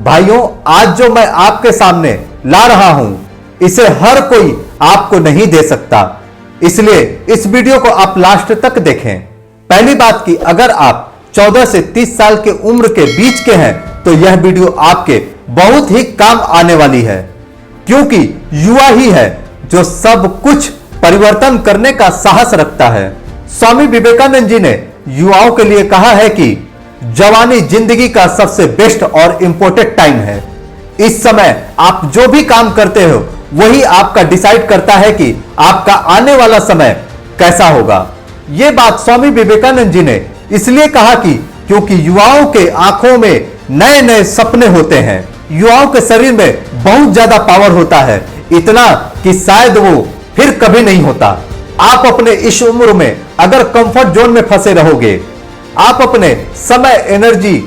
भाइयों, आज जो मैं आपके सामने ला रहा हूं, इसे हर कोई आपको नहीं दे सकता, इसलिए इस वीडियो को आप लास्ट तक देखें। पहली बात कि अगर आप 14 से 30 साल के उम्र के बीच के हैं तो यह वीडियो आपके बहुत ही काम आने वाली है, क्योंकि युवा ही है जो सब कुछ परिवर्तन करने का साहस रखता है। स्वामी विवेकानंद जी ने युवाओं के लिए कहा है कि जवानी जिंदगी का सबसे बेस्ट और इंपॉर्टेंट टाइम है। इस समय आप जो भी काम करते हो वही आपका डिसाइड करता है कि आपका आने वाला समय कैसा होगा। यह बात स्वामी विवेकानंद जी ने इसलिए कहा कि क्योंकि युवाओं के आंखों में नए नए सपने होते हैं। युवाओं के शरीर में बहुत ज्यादा पावर होता है, इतना कि शायद वो फिर कभी नहीं होता। आप अपने इस उम्र में अगर कंफर्ट जोन में फंसे रहोगे, आप अपने समय, एनर्जी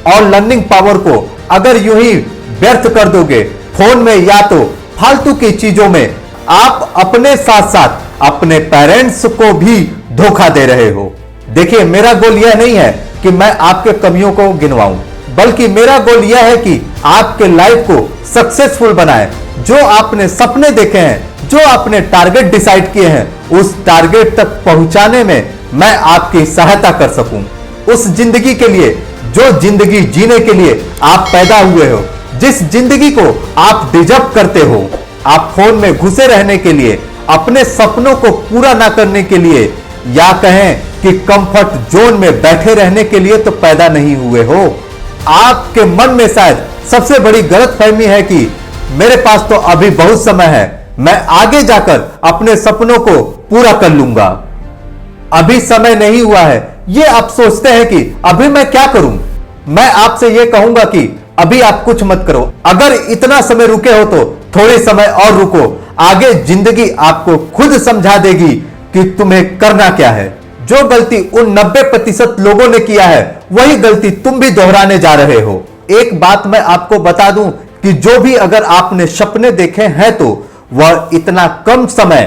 और लर्निंग पावर को अगर यूं ही व्यर्थ कर दोगे फोन में या तो फालतू की चीजों में, आप अपने साथ साथ अपने पेरेंट्स को भी धोखा दे रहे हो। देखिए, मेरा गोल यह नहीं है कि मैं आपके कमियों को गिनवाऊं, बल्कि मेरा गोल यह है कि आपके लाइफ को सक्सेसफुल बनाएं। जो आपने सपने देखे हैं, जो आपने टारगेट डिसाइड किए हैं, उस टारगेट तक पहुंचाने में मैं आपकी सहायता कर सकूं। उस जिंदगी के लिए जो जिंदगी जीने के लिए आप पैदा हुए हो, जिस जिंदगी को आप डिजर्व करते हो। आप फोन में घुसे रहने के लिए, अपने सपनों को पूरा ना करने के लिए, या कहें कि कंफर्ट जोन में बैठे रहने के लिए तो पैदा नहीं हुए हो। आपके मन में शायद सबसे बड़ी गलतफहमी है कि मेरे पास तो अभी बहुत समय है, मैं आगे जाकर अपने सपनों को पूरा कर लूंगा, अभी समय नहीं हुआ है। ये आप सोचते हैं कि अभी मैं क्या करूं। मैं आपसे ये कहूंगा कि अभी आप कुछ मत करो। अगर इतना समय रुके हो तो थोड़े समय और रुको, आगे जिंदगी आपको खुद समझा देगी कि तुम्हें करना क्या है। जो गलती उन 90% लोगों ने किया है, वही गलती तुम भी दोहराने जा रहे हो। एक बात मैं आपको बता दूं कि जो भी अगर आपने सपने देखे हैं तो वह इतना कम समय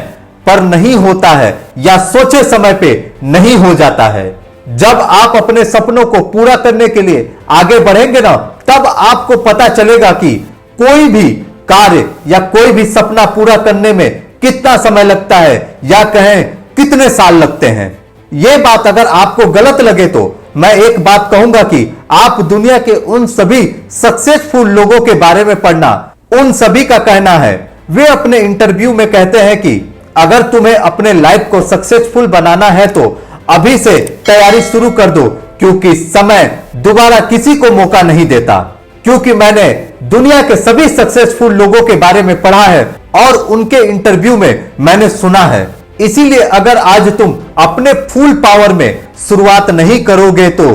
पर नहीं होता है या सोचे समय पे नहीं हो जाता है। जब आप अपने सपनों को पूरा करने के लिए आगे बढ़ेंगे ना, तब आपको पता चलेगा कि कोई भी कार्य या कोई भी सपना पूरा करने में कितना समय लगता है, या कहें कितने साल लगते हैं। यह बात अगर आपको गलत लगे तो मैं एक बात कहूंगा कि आप दुनिया के उन सभी सक्सेसफुल लोगों के बारे में पढ़ना। उन सभी का कहना है, वे अपने इंटरव्यू में कहते हैं कि अगर तुम्हें अपने लाइफ को सक्सेसफुल बनाना है तो अभी से तैयारी शुरू कर दो, क्योंकि समय दोबारा किसी को मौका नहीं देता। क्योंकि मैंने दुनिया के सभी सक्सेसफुल लोगों के बारे में पढ़ा है और उनके इंटरव्यू में मैंने सुना है। इसीलिए अगर आज तुम अपने फुल पावर में शुरुआत नहीं करोगे तो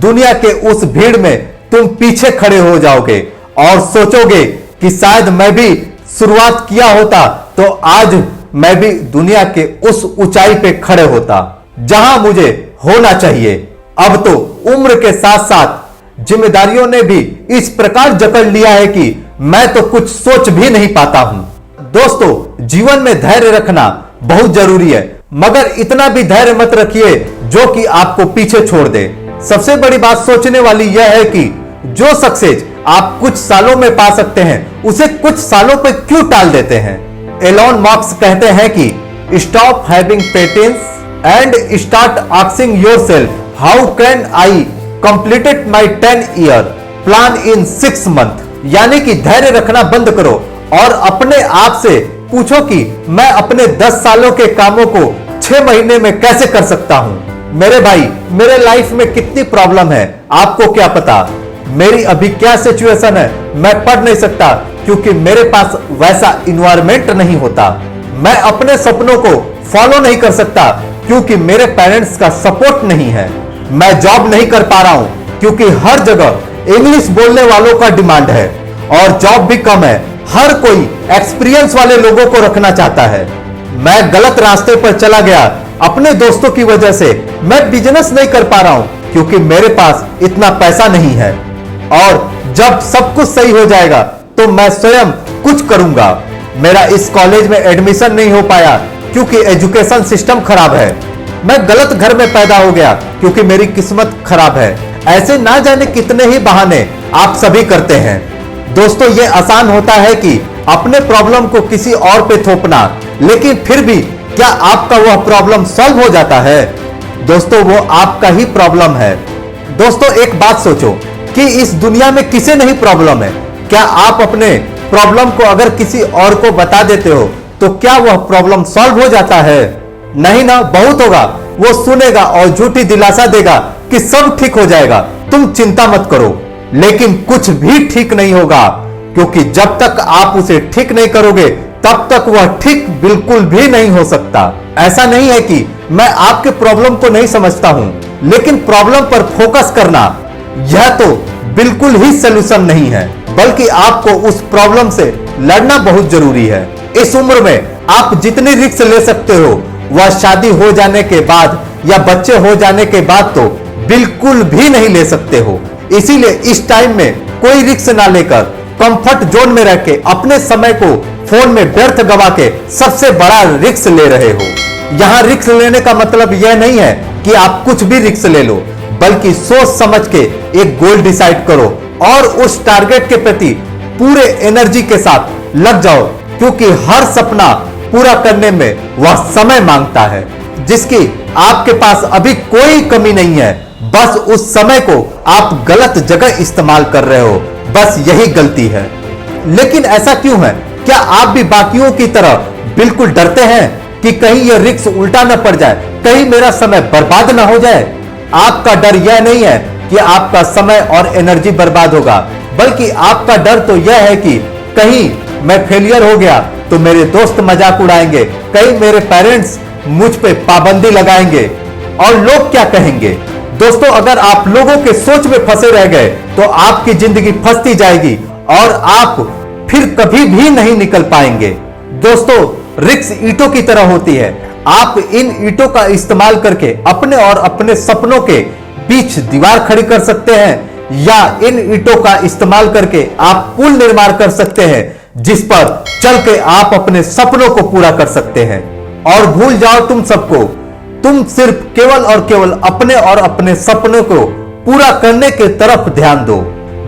दुनिया के उस भीड़ में तुम पीछे खड़े हो जाओगे और सोचोगे कि शायद मैं भी शुरुआत किया होता तो आज मैं भी दुनिया के उस ऊंचाई पे खड़े होता जहां मुझे होना चाहिए। अब तो उम्र के साथ साथ जिम्मेदारियों ने भी इस प्रकार जकड़ लिया है कि मैं तो कुछ सोच भी नहीं पाता हूं। दोस्तों, जीवन में धैर्य रखना बहुत जरूरी है, मगर इतना भी धैर्य मत रखिए जो कि आपको पीछे छोड़ दे। सबसे बड़ी बात सोचने वाली यह है कि जो सक्सेस आप कुछ सालों में पा सकते हैं, उसे कुछ सालों पे क्यों टाल देते हैं। एलोन मस्क कहते हैं कि stop having patience and start asking yourself how can I completed my 10 year plan in 6 month. यानी कि धैर्य रखना बंद करो और अपने आप से पूछो कि मैं अपने 10 सालों के कामों को 6 महीने में कैसे कर सकता हूं। मेरे भाई, मेरे लाइफ में कितनी प्रॉब्लम है आपको क्या पता। मेरी अभी क्या सिचुएशन है मैं पढ़ नहीं सकता, क्योंकि मेरे पास वैसा इन्वायरमेंट नहीं होता। मैं अपने सपनों को फॉलो नहीं कर सकता क्योंकि मेरे पेरेंट्स का सपोर्ट नहीं है। मैं जॉब नहीं कर पा रहा हूं क्योंकि हर जगह इंग्लिश बोलने वालों का डिमांड है और जॉब भी कम है। हर कोई एक्सपीरियंस वाले लोगों को रखना चाहता है। मैं गलत रास्ते पर चला गया अपने दोस्तों की वजह से। मैं बिजनेस नहीं कर पा रहा हूं क्योंकि मेरे पास इतना पैसा नहीं है। और जब सब कुछ सही हो जाएगा तो मैं स्वयं कुछ करूंगा। मेरा इस कॉलेज में एडमिशन नहीं हो पाया क्योंकि एजुकेशन सिस्टम खराब है। मैं गलत घर में पैदा हो गया क्योंकि मेरी किस्मत खराब है। ऐसे ना जाने कितने ही बहाने आप सभी करते हैं। दोस्तों ये आसान होता है कि अपने प्रॉब्लम को किसी और पे थोपना, लेकिन फिर भी क्या आपका वह प्रॉब्लम सॉल्व हो जाता है? दोस्तों वो आपका ही प्रॉब्लम है। दोस्तों एक बात सोचो कि इस दुनिया में किसे नहीं प्रॉब्लम है? क्या आप अपने प्रॉब्लम को अगर किसी और को बता देते हो तो क्या वह प्रॉब्लम सॉल्व हो जाता है? नहीं ना, बहुत होगा। वो सुनेगा और झूठी दिलासा देगा कि सब ठीक हो जाएगा, तुम चिंता मत करो। लेकिन कुछ भी ठीक नहीं होगा, क्योंकि जब तक आप उसे ठीक नहीं करोगे तब तक वह ठीक बिल्कुल भी नहीं हो सकता। ऐसा नहीं है कि मैं आपके प्रॉब्लम को नहीं समझता हूं, लेकिन प्रॉब्लम पर फोकस करना यह तो बिल्कुल ही सलूशन नहीं है, बल्कि आपको उस प्रॉब्लम से लड़ना बहुत जरूरी है। इस उम्र में आप जितनी रिस्क ले सकते हो वह शादी हो जाने के बाद या बच्चे हो जाने के बाद तो बिल्कुल भी नहीं ले सकते हो। इसीलिए इस टाइम में कोई रिस्क ना लेकर कंफर्ट जोन में रह के अपने समय को फोन में व्यर्थ गवा के सबसे बड़ा रिस्क ले रहे हो। यहां रिस्क लेने का मतलब यह नहीं है कि आप कुछ भी रिस्क ले लो, बल्कि सोच समझ के एक गोल डिसाइड करो और उस टारगेट के प्रति पूरे एनर्जी के साथ लग जाओ, क्योंकि हर सपना पूरा करने में वह समय मांगता है, जिसकी आपके पास अभी कोई कमी नहीं है। बस उस समय को आप गलत जगह इस्तेमाल कर रहे हो, बस यही गलती है। लेकिन ऐसा क्यों है? क्या आप भी बाकियों की तरह बिल्कुल डरते हैं कि कहीं यह रिस्क उल्टा न पड़ जाए, कहीं मेरा समय बर्बाद ना हो जाए? आपका डर यह नहीं है कि आपका समय और एनर्जी बर्बाद होगा, बल्कि आपका डर तो यह है कि कहीं मैं फेलियर हो गया तो मेरे दोस्त मजाक उड़ाएंगे, कहीं मेरे पेरेंट्स मुझ पे पाबंदी लगाएंगे और लोग क्या कहेंगे। दोस्तों अगर आप लोगों के सोच में फंसे रह गए तो आपकी जिंदगी फंसती जाएगी और आप फिर कभी भी नहीं निकल पाएंगे। दोस्तों रिस्क ईंटों की तरह होती है। आप इन ईंटों का इस्तेमाल करके अपने और अपने सपनों के बीच दीवार खड़ी कर सकते हैं, या इन ईंटों का इस्तेमाल करके आप पुल निर्माण कर सकते हैं जिस पर चल के आप अपने सपनों को पूरा कर सकते हैं। और भूल जाओ तुम सबको, तुम सिर्फ केवल और केवल अपने और अपने सपनों को पूरा करने की तरफ ध्यान दो।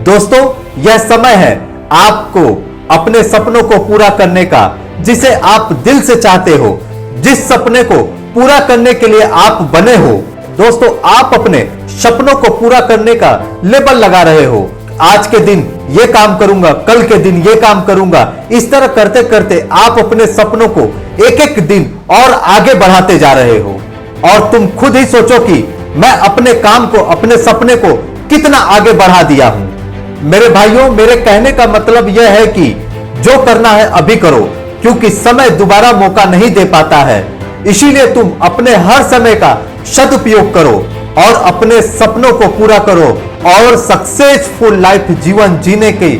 दोस्तों यह समय है आपको अपने सपनों को पूरा करने का, जिसे आप दिल से चाहते हो, जिस सपने को पूरा करने के लिए आप बने हो। दोस्तों आप अपने सपनों को पूरा करने का लेबल लगा रहे हो। आज के दिन ये काम करूंगा, कल के दिन ये काम करूंगा। इस तरह करते करते आप अपने सपनों को एक एक दिन और आगे बढ़ाते जा रहे हो। और तुम खुद ही सोचो कि मैं अपने काम को, अपने सपने को कितना आगे बढ़ा दिया हूं। मेरे भाइयों, मेरे कहने का मतलब यह है कि जो करना है अभी करो, क्योंकि समय दोबारा मौका नहीं दे पाता है। इसीलिए तुम अपने हर समय का सदुपयोग करो और अपने सपनों को पूरा करो और सक्सेसफुल लाइफ जीवन जीने की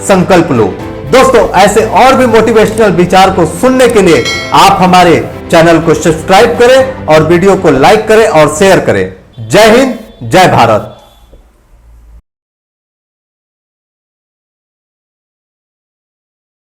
संकल्प लो। दोस्तों ऐसे और भी मोटिवेशनल विचार को सुनने के लिए आप हमारे चैनल को सब्सक्राइब करें और वीडियो को लाइक करें और शेयर करें। जय हिंद, जय भारत।